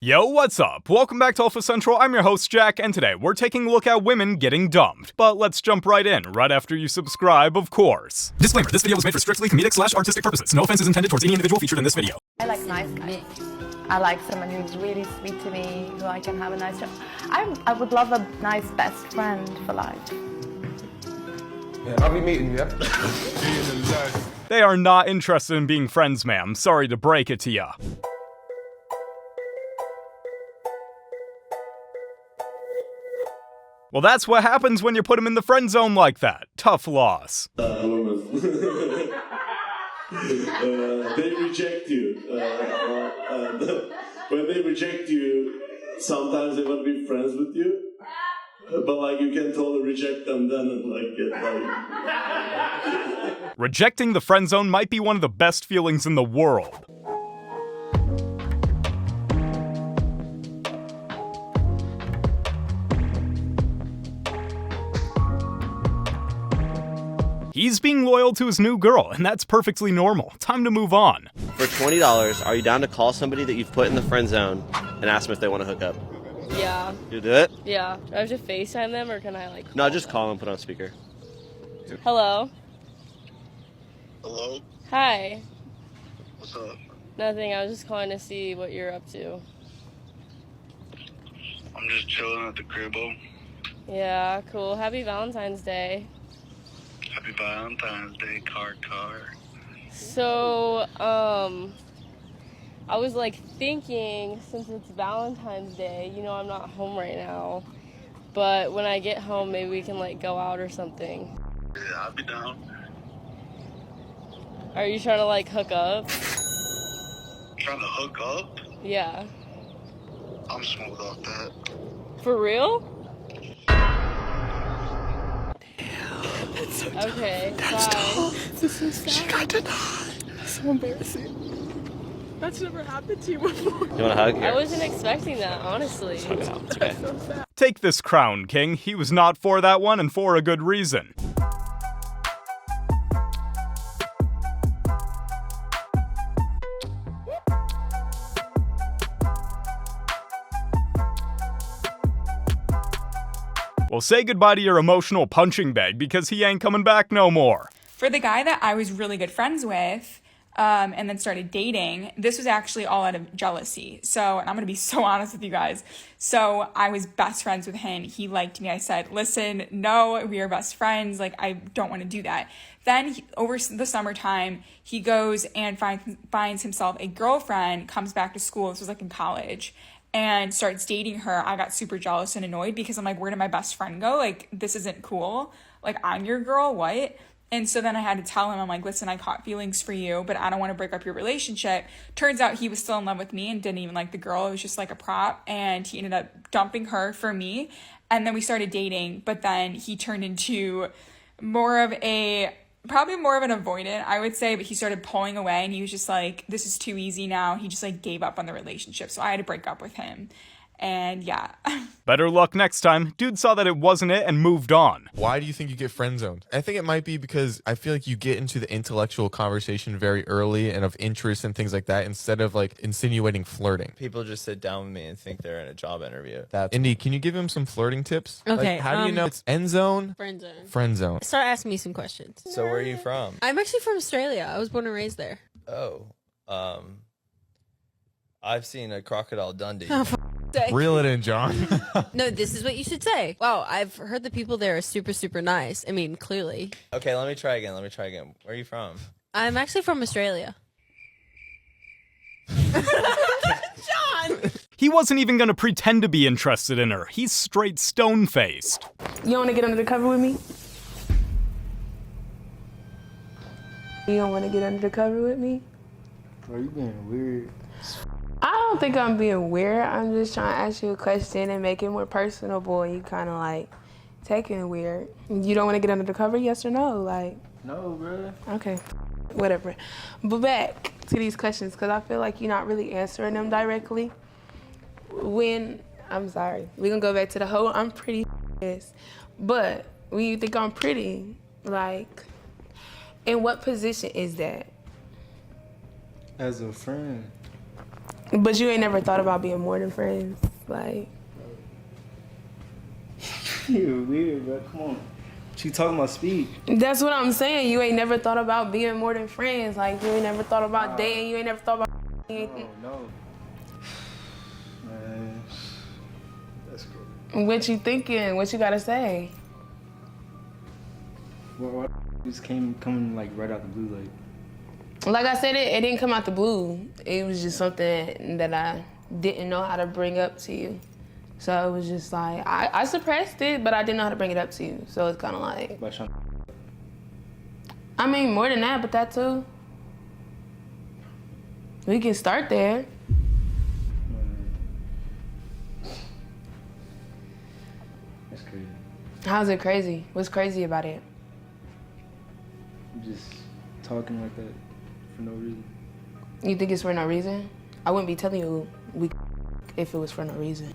Yo, what's up? Welcome back to Alpha Central. I'm your host, Jack, and today we're taking a look at women getting dumped. But let's jump right in, right after you subscribe, of course. Disclaimer, this video was made for strictly comedic/artistic purposes. No offense is intended towards any individual featured in this video. I like nice guys. I like someone who's really sweet to me, who I can have a nice chat. I would love a nice best friend for life. Yeah, I'll be meeting you, yeah? They are not interested in being friends, ma'am. Sorry to break it to ya. Well, that's what happens when you put them in the friend zone like that. Tough loss. They reject you. When they reject you, sometimes they want to be friends with you, but like you can totally reject them then and like get like. Rejecting the friend zone might be one of the best feelings in the world. He's being loyal to his new girl, and that's perfectly normal. Time to move on. For $20, are you down to call somebody that you've put in the friend zone and ask them if they want to hook up? Yeah. You do it? Yeah. Do I have to FaceTime them or can I like... No, just call them and put on speaker. Hello? Hello? Hi. What's up? Nothing. I was just calling to see what you're up to. I'm just chilling at the cribbo. Yeah, cool. Happy Valentine's Day. Happy Valentine's Day, car. So, I was like thinking, since it's Valentine's Day, you know, I'm not home right now. But when I get home, maybe we can like go out or something. Yeah, I'll be down. Are you trying to like hook up? Trying to hook up? Yeah. I'm smooth off that. For real? Okay, bye. This is so sad. She got denied. That's so embarrassing. That's never happened to you before. You want a hug? Here. I wasn't expecting that, honestly. It's okay. So sad. Take this crown, King. He was not for that one, and for a good reason. Well, say goodbye to your emotional punching bag because he ain't coming back no more. For the guy that I was really good friends with, and then started dating, this was actually all out of jealousy. So, and I'm going to be so honest with you guys. So I was best friends with him. He liked me. I said, listen, no, we are best friends. Like, I don't want to do that. Then over the summertime, he goes and finds himself a girlfriend, comes back to school. This was like in college. And starts dating her. I got super jealous and annoyed because I'm like, where did my best friend go? Like, this isn't cool. Like, I'm your girl, what? And so then I had to tell him, I'm like, listen, I caught feelings for you, but I don't want to break up your relationship. Turns out he was still in love with me and didn't even like the girl. It was just like a prop. And he ended up dumping her for me. And then we started dating, but then he turned into probably more of an avoidant, I would say, but he started pulling away and he was just like, this is too easy now. He just like gave up on the relationship. So I had to break up with him. And yeah. Better luck next time. Dude saw that it wasn't it and moved on. Why do you think you get friend zoned? I think it might be because I feel like you get into the intellectual conversation very early and of interest and things like that instead of like insinuating flirting. People just sit down with me and think they're in a job interview. Indy, can you give him some flirting tips? Okay. Like, how do you know it's end zone? Friend zone. Friend zone. Start asking me some questions. So where are you from? I'm actually from Australia. I was born and raised there. Oh, I've seen a crocodile Dundee. Oh, Reel it in, John. No, this is what you should say. Wow, I've heard the people there are super, super nice. I mean, clearly. Okay, let me try again. Where are you from? I'm actually from Australia. John! He wasn't even gonna pretend to be interested in her. He's straight stone-faced. You want to get under the cover with me? You don't want to get under the cover with me? Are you being weird? I don't think I'm being weird. I'm just trying to ask you a question and make it more personable. And you kind of like taking it weird. You don't want to get under the cover, yes or no? Like, No, bro. okay, whatever. But back to these questions, because I feel like you're not really answering them directly. I'm sorry, we're gonna go back to the whole I'm pretty yes. But when you think I'm pretty, like, in what position is that? As a friend. But you ain't never thought about being more than friends? Like... You're weird, bro. Come on. She talking about speed. That's what I'm saying. You ain't never thought about being more than friends. Like, you ain't never thought about dating. You ain't never thought about... No. Man, that's good. What you thinking? What you gotta say? Well, just coming like right out the blue, Like I said, it didn't come out the blue. It was just something that I didn't know how to bring up to you. So it was just like, I suppressed it, but I didn't know how to bring it up to you. So it's kind of like... I mean, more than that, but that too. We can start there. That's crazy. How's it crazy? What's crazy about it? Just talking like that for no reason. You think it's for no reason? I wouldn't be telling you we if it was for no reason.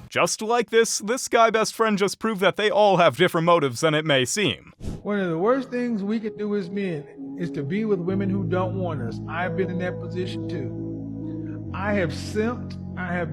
Just like this guy best friend just proved that they all have different motives than it may seem. One of the worst things we could do as men is to be with women who don't want us. I've been in that position too. I have simped. I have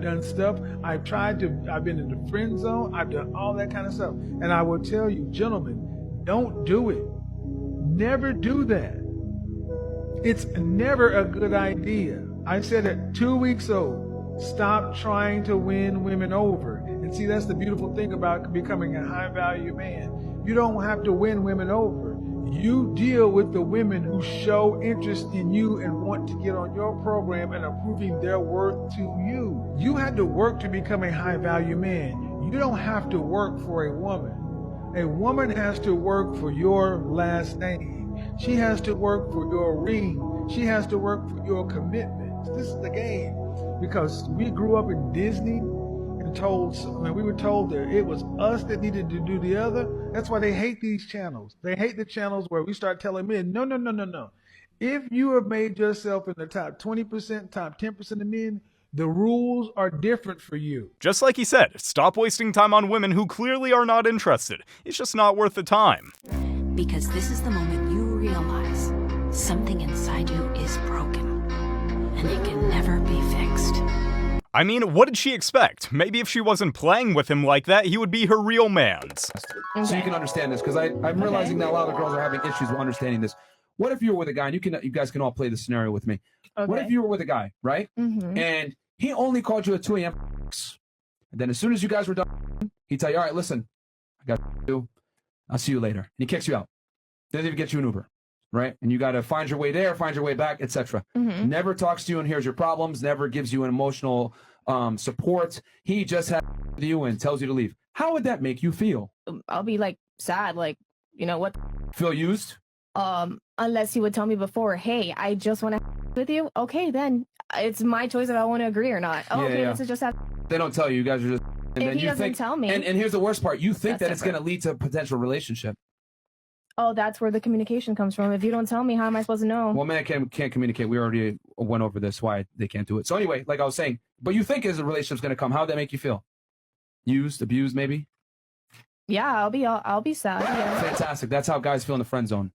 done stuff. I've been in the friend zone. I've done all that kind of stuff. And I will tell you, gentlemen, don't do it. Never do that. It's never a good idea. I said it 2 weeks old. Stop trying to win women over. And see, that's the beautiful thing about becoming a high value man. You don't have to win women over. You deal with the women who show interest in you and want to get on your program and are proving their worth to you. You had to work to become a high value man. You don't have to work for a woman. A woman has to work for your last name. She has to work for your ring. She has to work for your commitment. This is the game. Because we grew up in Disney and we were told that it was us that needed to do the other. That's why they hate these channels. They hate the channels where we start telling men, no. If you have made yourself in the top 20%, top 10% of men, the rules are different for you. Just like he said, stop wasting time on women who clearly are not interested. It's just not worth the time. Because this is the moment you realize something inside you is broken. And it can never be fixed. I mean, what did she expect? Maybe if she wasn't playing with him like that, he would be her real man's. So you can understand this, because I'm realizing that a lot of the girls are having issues with understanding this. What if you were with a guy, and you guys can all play the scenario with me. Okay. What if you were with a guy, right? Mm-hmm. And he only called you at 2 a.m. And then as soon as you guys were done, he'd tell you, all right, listen, I got to do. I'll see you later. And he kicks you out. Doesn't even get you an Uber. Right? And you got to find your way there, find your way back, etc. Mm-hmm. Never talks to you and hears your problems, never gives you an emotional support. He just has with you and tells you to leave. How would that make you feel? I'll be like sad, like, you know what? Feel used? Unless you would tell me before, hey, I just want to with you. Okay, then it's my choice if I want to agree or not. Oh, okay, let's just have. They don't tell you. You guys are just. And if then he you doesn't tell me. And here's the worst part. You think that That's it's going to lead to a potential relationship. Oh, that's where the communication comes from. If you don't tell me, how am I supposed to know? Well, men can't communicate. We already went over this, why they can't do it. So anyway, like I was saying, but you think as a relationship's going to come, how would that make you feel? Used, abused, maybe? Yeah, I'll be sad. Yeah. Fantastic. That's how guys feel in the friend zone.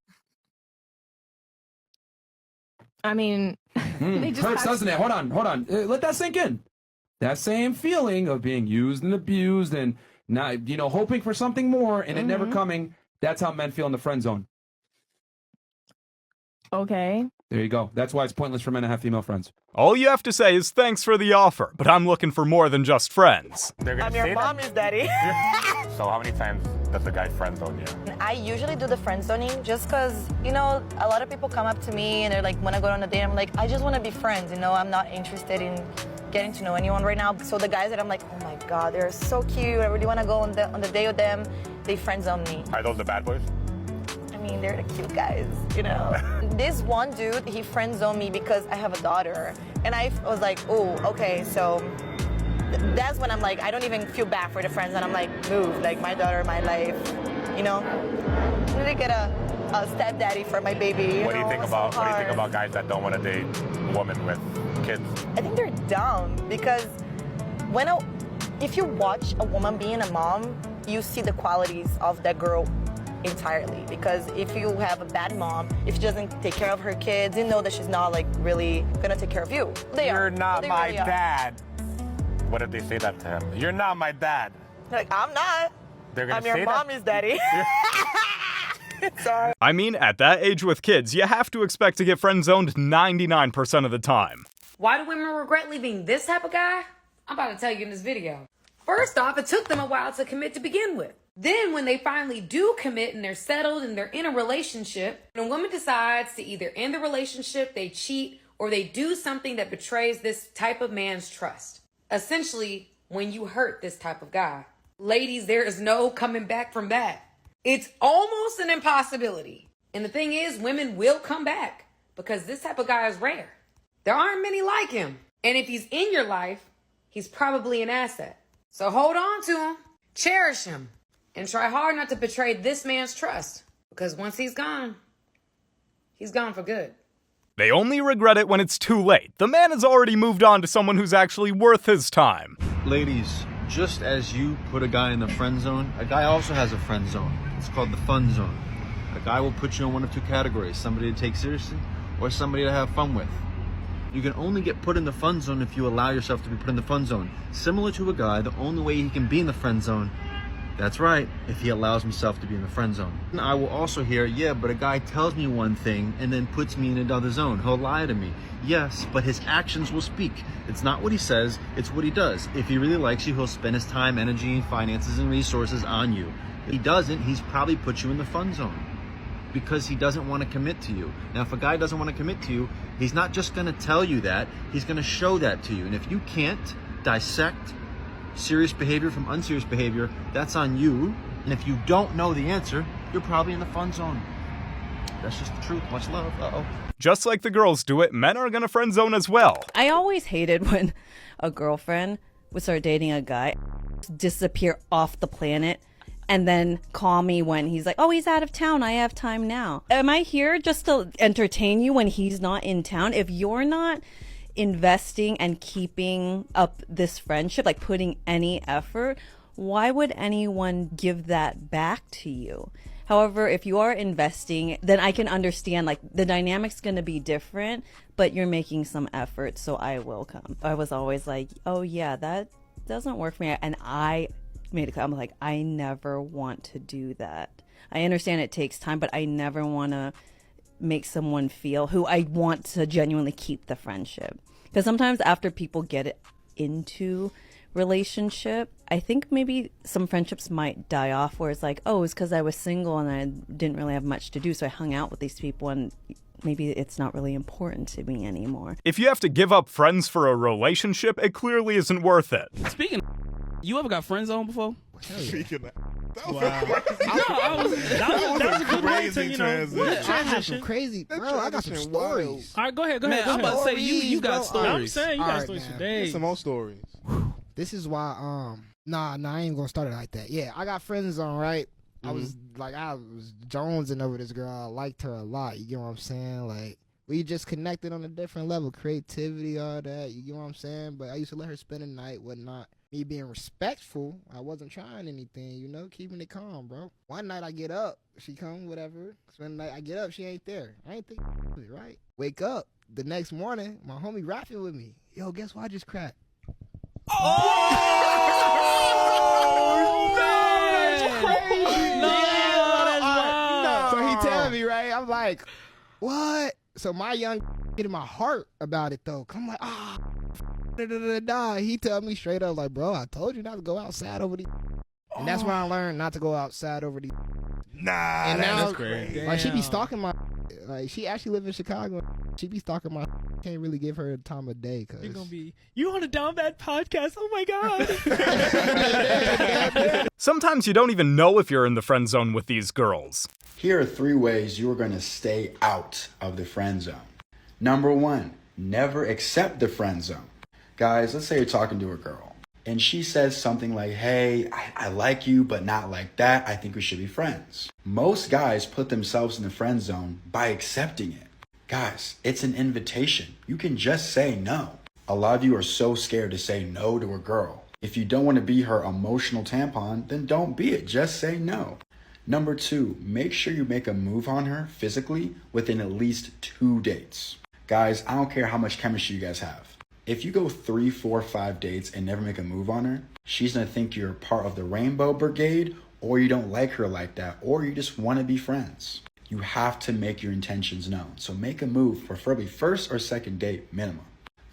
I mean, they just hurts, doesn't it? Hold on. Let that sink in. That same feeling of being used and abused and not, hoping for something more and it never coming. That's how men feel in the friend zone. Okay. There you go. That's why it's pointless for men to have female friends. All you have to say is thanks for the offer, but I'm looking for more than just friends. I'm your mommy's daddy. So how many times does the guy friend zone you? I usually do the friend zoning just because, a lot of people come up to me and they're like, when I go on a date, I'm like, I just want to be friends, I'm not interested in getting to know anyone right now. So the guys that I'm like, oh my God, they're so cute, I really want to go on the date with them, they friend zone me. Are those the bad boys? I mean, they're the cute guys, This one dude, he friend zoned me because I have a daughter. And I was like, oh, okay, so that's when I'm like, I don't even feel bad for the friends. And I'm like, move, like my daughter, my life, I need to get a stepdaddy for my baby. What do you think about guys that don't want to date women with kids? I think they're dumb because if you watch a woman being a mom, you see the qualities of that girl entirely. Because if you have a bad mom, if she doesn't take care of her kids, you know that she's not like really gonna take care of you. You're not They my really are. dad. What if they say that to him? You're not my dad. Like, I'm not. They're gonna I'm your say that? mommy's daddy. Sorry. I mean, at that age with kids, you have to expect to get friend-zoned 99% of the time. Why do women regret leaving this type of guy? I'm about to tell you in this video. First off, it took them a while to commit to begin with. Then when they finally do commit and they're settled and they're in a relationship, and a woman decides to either end the relationship, they cheat, or they do something that betrays this type of man's trust. Essentially, when you hurt this type of guy. Ladies, there is no coming back from that. It's almost an impossibility. And the thing is, women will come back because this type of guy is rare. There aren't many like him. And if he's in your life, he's probably an asset. So hold on to him, cherish him, and try hard not to betray this man's trust. Because once he's gone for good. They only regret it when it's too late. The man has already moved on to someone who's actually worth his time. Ladies, just as you put a guy in the friend zone, a guy also has a friend zone. It's called the fun zone. A guy will put you in one of two categories, somebody to take seriously or somebody to have fun with. You can only get put in the fun zone if you allow yourself to be put in the fun zone. Similar to a guy, the only way he can be in the friend zone, that's right, if he allows himself to be in the friend zone. And I will also hear, yeah, but a guy tells me one thing and then puts me in another zone. He'll lie to me. Yes, but his actions will speak. It's not what he says, it's what he does. If he really likes you, he'll spend his time, energy, finances, and resources on you. If he doesn't, he's probably put you in the fun zone because he doesn't want to commit to you. Now, if a guy doesn't want to commit to you, he's not just going to tell you that, he's going to show that to you. And if you can't dissect serious behavior from unserious behavior, that's on you. And if you don't know the answer, you're probably in the fun zone. That's just the truth. Much love. Uh-oh. Just like the girls do it, men are gonna friend zone as well. I always hated when a girlfriend would start dating a guy, disappear off the planet, and then call me when he's like, oh, he's out of town, I have time now. Am I here just to entertain you when he's not in town? If you're not investing and keeping up this friendship, like putting any effort, why would anyone give that back to you? However, if you are investing, then I can understand like the dynamic's going to be different, but you're making some effort, so I will come. I was always like, oh yeah, that doesn't work for me. And I made it clear, I'm like, I never want to do that. I understand it takes time, but I never want to make someone feel who I want to genuinely keep the friendship. Because sometimes after people get it into relationship, I think maybe some friendships might die off where it's like, oh, it's because I was single and I didn't really have much to do, so I hung out with these people and maybe it's not really important to me anymore. If you have to give up friends for a relationship, it clearly isn't worth it. Speaking of, you ever got friend zoned before? Speaking of, that was a good crazy transition. I have some crazy, bro. I got some stories. All right, go ahead. Man, I'm about to say you got stories. I'm saying you got stories for days. Some more stories. This is why, I ain't even gonna start it like that. Yeah, I got friend zone, right? I was jonesing over this girl. I liked her a lot. You get what I'm saying? Like, we just connected on a different level, creativity, all that. You get what I'm saying? But I used to let her spend the night, whatnot. Me being respectful, I wasn't trying anything, you know, keeping it calm, bro. One night I get up, she come, whatever. Spend the night, I get up, she ain't there. I ain't think it, right? Wake up the next morning, my homie rapping with me. Yo, guess what I just cracked? So he telling me, right? I'm like, what? So my young getting my heart about it though. I'm like, He tell me straight up, like, bro, I told you not to go outside over these. And that's when I learned not to go outside over these. And now, that's crazy. like, she be stalking my, like, she actually live in Chicago. She be stalking my, can't really give her the time of day. Cause You're gonna be, you on a Down Bad podcast? Oh my God. Sometimes you don't even know if you're in the friend zone with these girls. Here are 3 ways you are going to stay out of the friend zone. Number 1, never accept the friend zone. Guys, let's say you're talking to a girl and she says something like, hey, I like you, but not like that. I think we should be friends. Most guys put themselves in the friend zone by accepting it. Guys, it's an invitation. You can just say no. A lot of you are so scared to say no to a girl. If you don't want to be her emotional tampon, then don't be it. Just say no. Number 2, make sure you make a move on her physically within at least 2 dates. Guys, I don't care how much chemistry you guys have. If you go 3, 4, 5 dates and never make a move on her, she's gonna think you're part of the Rainbow Brigade, or you don't like her like that, or you just wanna be friends. You have to make your intentions known. So make a move, preferably first or second date minimum.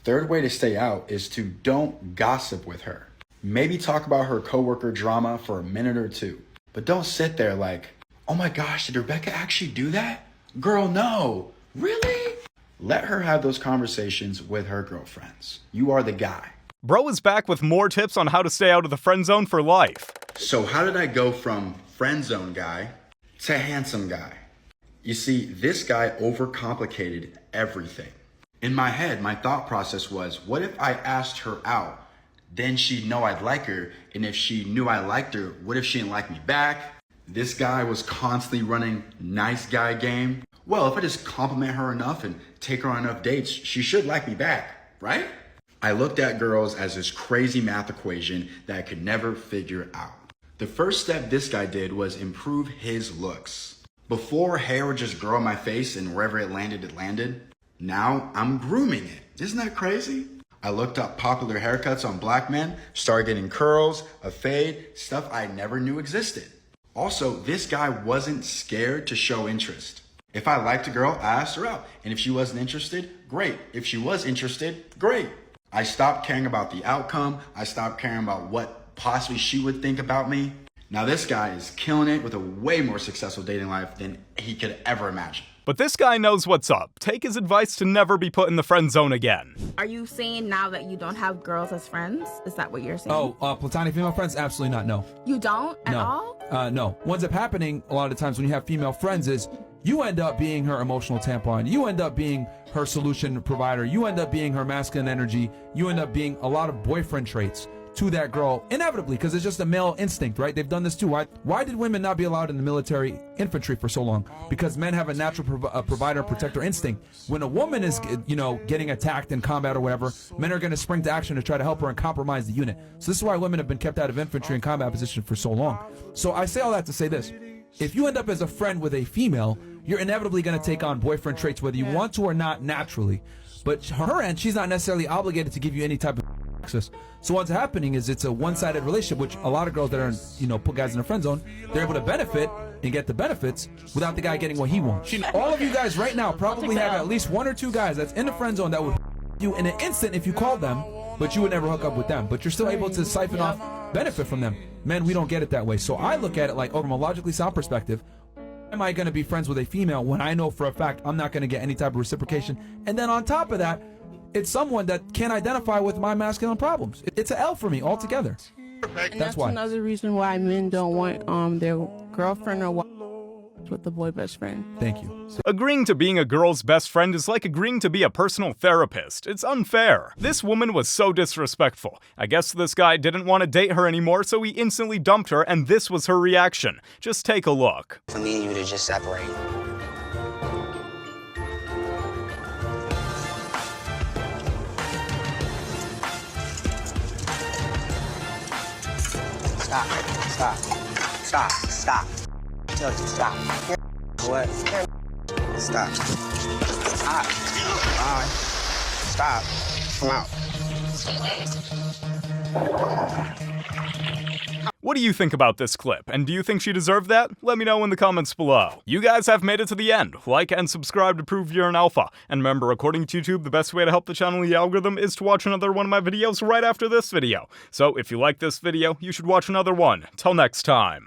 Third way to stay out is to don't gossip with her. Maybe talk about her coworker drama for a minute or 2. But don't sit there like, oh my gosh, did Rebecca actually do that? Girl, no. Really? Let her have those conversations with her girlfriends. You are the guy. Bro is back with more tips on how to stay out of the friend zone for life. So how did I go from friend zone guy to handsome guy? You see, this guy overcomplicated everything. In my head, my thought process was, what if I asked her out? Then she'd know I'd like her, and if she knew I liked her, what if she didn't like me back? This guy was constantly running nice guy game. Well, if I just compliment her enough and take her on enough dates, she should like me back, right? I looked at girls as this crazy math equation that I could never figure out. The first step this guy did was improve his looks. Before, hair would just grow on my face and wherever it landed. Now I'm grooming it. Isn't that crazy? I looked up popular haircuts on black men, started getting curls, a fade, stuff I never knew existed. Also, this guy wasn't scared to show interest. If I liked a girl, I asked her out. And if she wasn't interested, great. If she was interested, great. I stopped caring about the outcome. I stopped caring about what possibly she would think about me. Now this guy is killing it with a way more successful dating life than he could ever imagine. But this guy knows what's up. Take his advice to never be put in the friend zone again. Are you saying now that you don't have girls as friends? Is that what you're saying? Oh, platonic female friends? Absolutely not, no. You don't at all? No. What ends up happening a lot of times when you have female friends is you end up being her emotional tampon. You end up being her solution provider. You end up being her masculine energy. You end up being a lot of boyfriend traits to that girl, inevitably, because it's just a male instinct, right? They've done this too. Why did women not be allowed in the military infantry for so long? Because men have a natural provider, protector instinct. When a woman is, getting attacked in combat or whatever, men are going to spring to action to try to help her and compromise the unit. So this is why women have been kept out of infantry and combat position for so long. So I say all that to say this. If you end up as a friend with a female, you're inevitably going to take on boyfriend traits, whether you want to or not naturally. But her end, she's not necessarily obligated to give you any type of access. So what's happening is it's a one-sided relationship, which a lot of girls that are, put guys in a friend zone, they're able to benefit and get the benefits without the guy getting what he wants. All of you guys right now probably have at least 1 or 2 guys that's in the friend zone that would you in an instant if you called them, but you would never hook up with them. But you're still able to siphon off benefit from them. Men, we don't get it that way. So I look at it like, from a logically sound perspective, am I going to be friends with a female when I know for a fact I'm not going to get any type of reciprocation? And then on top of that, it's someone that can't identify with my masculine problems. It's an L for me altogether. And that's why. Another reason why men don't want their girlfriend or wife with the boy best friend. Thank you. Agreeing to being a girl's best friend is like agreeing to be a personal therapist. It's unfair. This woman was so disrespectful. I guess this guy didn't want to date her anymore, so he instantly dumped her, and this was her reaction. Just take a look. For me and you to just separate. Stop. I told you, stop. What? Stop. Bye. Stop. Come out. What do you think about this clip? And do you think she deserved that? Let me know in the comments below. You guys have made it to the end. Like and subscribe to prove you're an alpha. And remember, according to YouTube, the best way to help the channel in the algorithm is to watch another one of my videos right after this video. So if you like this video, you should watch another one. Till next time.